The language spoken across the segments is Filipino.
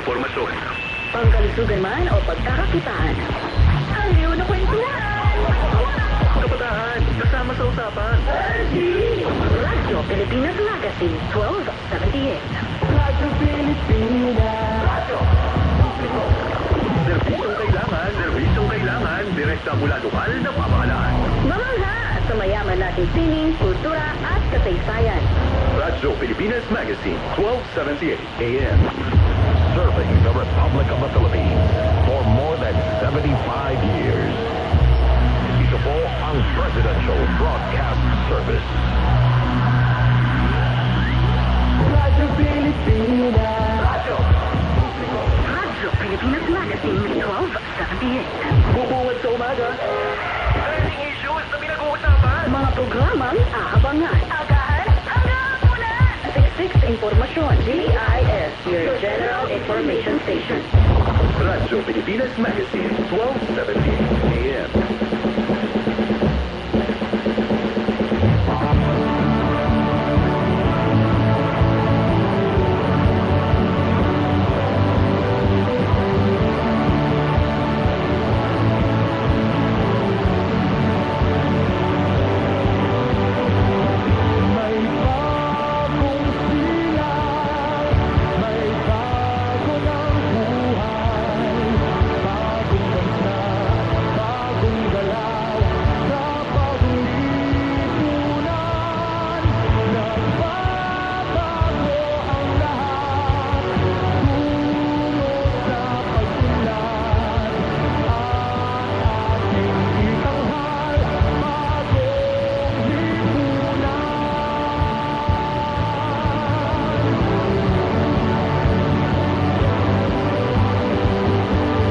impormasyon. Pangkalusugan man o pagkakakitaan. Aliw na kwentuhan! Kabataan, kasama sa usapan. Radyo Pilipinas Magazine, 1278. Radyo Pilipinas. Serbisyong kailangan, direkta mula lokal na pamahalaan. Mamangha sa mayaman nating sining, kultura at kasaysayan. Radyo Pilipinas Magazine, 1278 AM. Serving the Republic of the Philippines for more than 75 years. Ito po ang Presidential Broadcast Service. Radyo Pilipinas. Radyo Pilipinas Magazine, 1278. Bubungad sa umaga. Trending issues na pinag-uusapan. Mga programang aabangan. Agahan hanggang hapunan. Siksik sa impormasyon. GIS, your General Information Station. Radyo Pilipinas Magazine, 1278 AM. May bagong silang, may bago ng buhay, bagong bansa, bagong galaw, sa bagong lipunan. Nagbabago ang lahat, tungo sa pagsunod, at ating itanghal, bagong lipunan.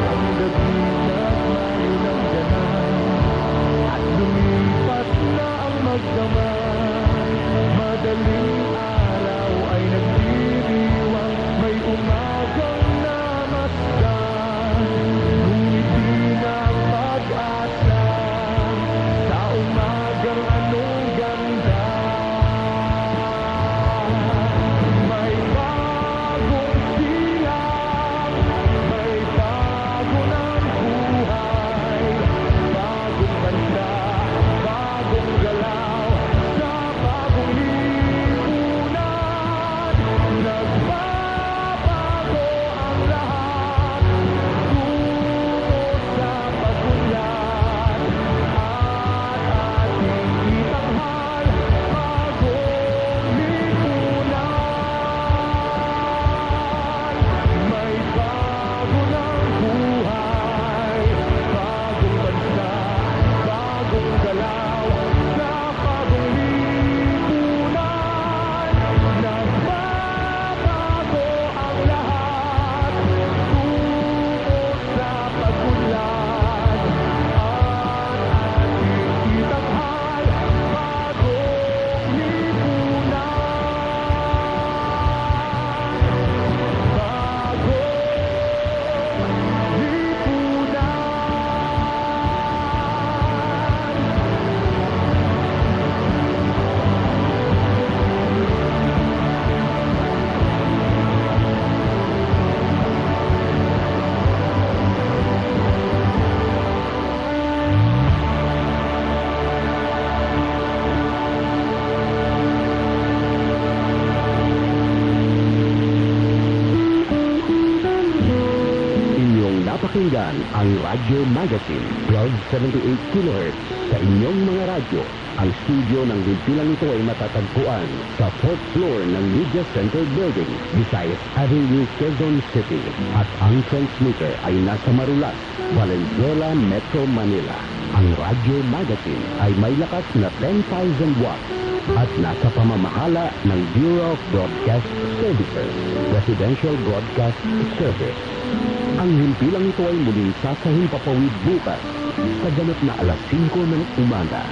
Ang dagigat mayroong ganang at lumipas na ang magdamay. Madaling araw ay nagdiriwang, may umagang namasdan. Ngunit di na pag-asa sa umagang anong ganda. May bagong silang, may bago ng buhay, bagong bansa, bagong galaw, sa bagong lipunan. Nagbabago ang lahat, tungo sa pag-unlad, at ating itanghal, bagong lipunan. May bago ng buhay, bagong bansa, bagong galaw, sa bagong lipunan. Nagbabago ang lahat, tungo sa pag-unlad, at ating itanghal, bagong lipunan. Inyong napakinggan ang Radyo Magazine 1278 kHz sa inyong mga radyo. Ang studio ng himpilang ito ay matatagpuan sa 4th floor ng Media Center Building, Visayas Avenue, Quezon City. At ang transmitter ay nasa Marulas, Valenzuela, Metro Manila. Ang Radyo Magazine ay may lakas na 10,000 watts at nasa pamamahala ng Bureau of Broadcast Services, Residential Broadcast Service. Ang himpilang ito ay muling sasahimpapawid bukas sa ganap na alas 5 ng umaga.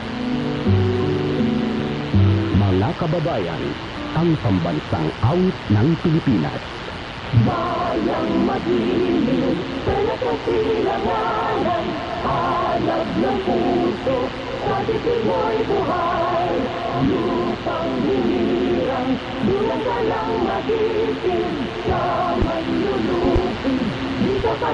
Mga kababayan, ang pambansang awit ng Pilipinas. Bayang madilim, pinakasilanganan, hanap ng puso, sa titig mo'y buhay. Lupang hinirang, dulang ka lang magiting, sa manlulupang.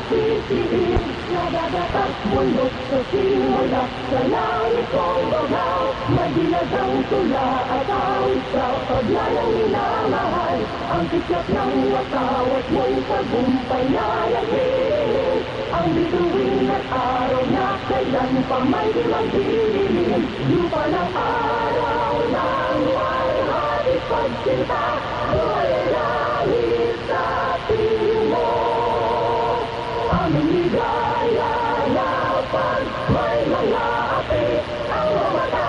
nagsisiid sa dagat at bundok sa simula sa langit kong bahaw. May dinagang tula at awit sa paglayang minamahal. Ang tiyak ng watawat mo'y tagumpay na naghihiling. Ang bituin at araw na kailan pa may di magdilim. Lupa ng araw ng may hatid pagsinta. Buhay langit sa piling mo. Aming ligaya na pag may mga api ang mga